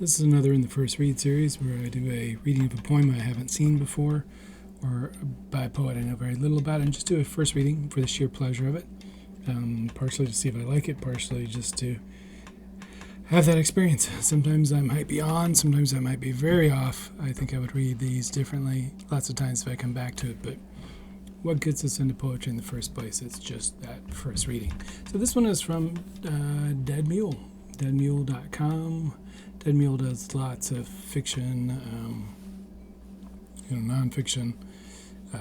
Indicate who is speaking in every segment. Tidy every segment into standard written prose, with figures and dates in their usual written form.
Speaker 1: This is another in the First Read series where I do a reading of a poem I haven't seen before or by a poet I know very little about, and just do a first reading for the sheer pleasure of it. Partially to see if I like it, partially just to have that experience. Sometimes I might be on, sometimes I might be very off. I think I would read these differently lots of times if I come back to it, but what gets us into poetry in the first place? It's just that first reading. So this one is from Dead Mule, deadmule.com. Dead Mule does lots of fiction, nonfiction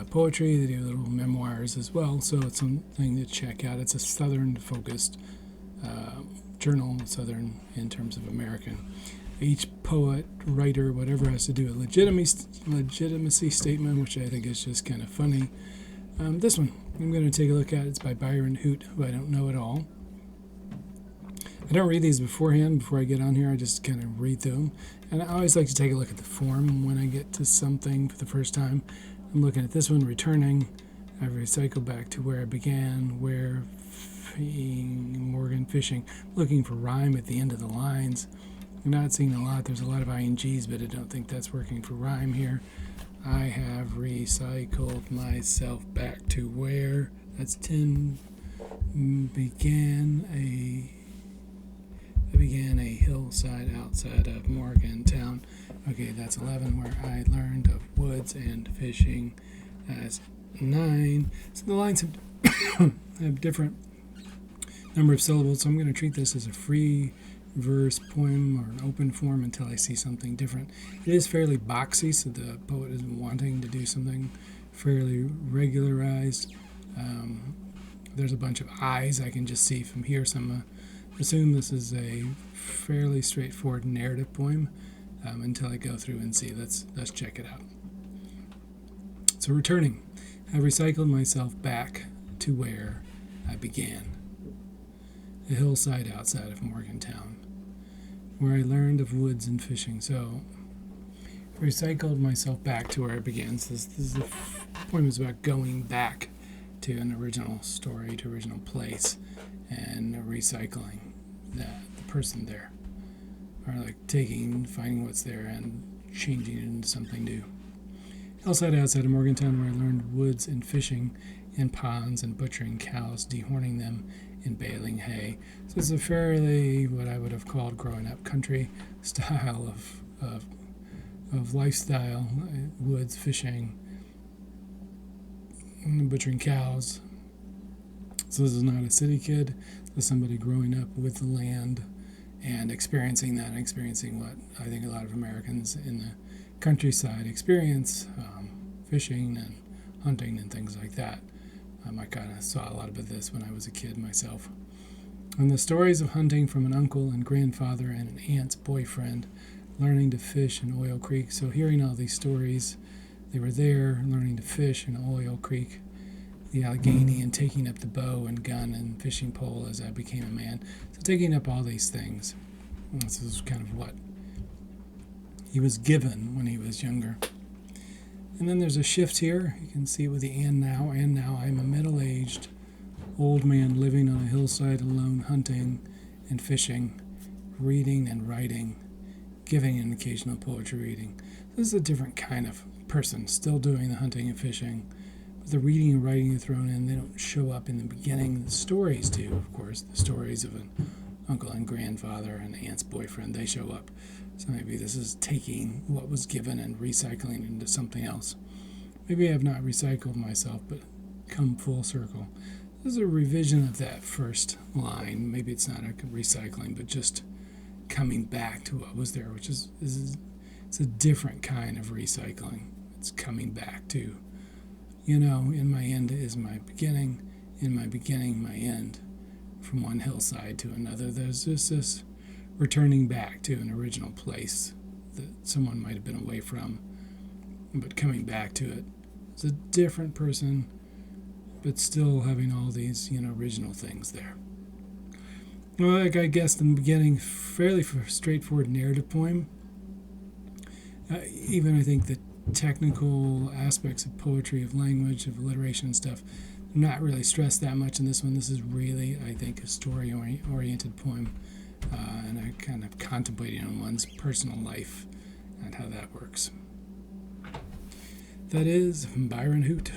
Speaker 1: poetry. They do little memoirs as well, so it's something to check out. It's a Southern-focused journal, Southern in terms of American. Each poet, writer, whatever has to do a legitimacy statement, which I think is just kind of funny. This one I'm going to take a look at. It's by Byron Hoot, who I don't know at all. I don't read these beforehand, before I get on here. I just kind of read through them. And I always like to take a look at the form when I get to something for the first time. I'm looking at this one, returning. I recycle back to where I began, where Morgan fishing, looking for rhyme at the end of the lines. I'm not seeing a lot. There's a lot of INGs, but I don't think that's working for rhyme here. I have recycled myself back to where, that's 10, began a hillside outside of Morgantown. Okay, that's 11, where I learned of woods and fishing. That's 9. So the lines have different number of syllables, so I'm going to treat this as a free verse poem or an open form until I see something different. It is fairly boxy, so the poet is wanting to do something fairly regularized. There's a bunch of eyes I can just see from here, so I'm going to assume this is a fairly straightforward narrative poem until I go through and see. Let's check it out. So returning, I recycled myself back to where I began. A hillside outside of Morgantown, where I learned of woods and fishing. So, recycled myself back to where I began. So this poem is about going back to an original story, to original place, and recycling the person there. Or like finding what's there and changing it into something new. Hillside outside of Morgantown, where I learned woods and fishing in ponds and butchering cows, dehorning them, and baling hay. So it's a fairly, what I would have called growing up country style of lifestyle, woods, fishing, butchering cows. So this is not a city kid. This is somebody growing up with the land and experiencing that, and experiencing what I think a lot of Americans in the countryside experience, fishing and hunting and things like that. I kind of saw a lot of this when I was a kid myself. And the stories of hunting from an uncle and grandfather and an aunt's boyfriend, learning to fish in Oil Creek. So hearing all these stories, they were there learning to fish in Oil Creek, the Allegheny, and taking up the bow and gun and fishing pole as I became a man. So taking up all these things. And this is kind of what he was given when he was younger. And then there's a shift here. You can see with the and now I'm a middle-aged old man living on a hillside alone, hunting and fishing, reading and writing, giving an occasional poetry reading. This is a different kind of person, still doing the hunting and fishing, but the reading and writing are thrown in. They don't show up in the beginning. The stories do, of course. The stories of an uncle and grandfather and aunt's boyfriend, they show up. So maybe this is taking what was given and recycling into something else. Maybe I have not recycled myself, but come full circle. This is a revision of that first line. Maybe it's not a recycling, but just coming back to what was there, which is it's a different kind of recycling. It's coming back to, in my end is my beginning, in my beginning, my end. From one hillside to another, there's just this returning back to an original place that someone might have been away from, but coming back to it. It's a different person, but still having all these, original things there. Well, like I guessed in the beginning, fairly straightforward narrative poem. Even I think the technical aspects of poetry, of language, of alliteration and stuff, not really stressed that much in this one. This is really, I think, a story-oriented poem and a kind of contemplating on one's personal life and how that works. That is Byron Hoot.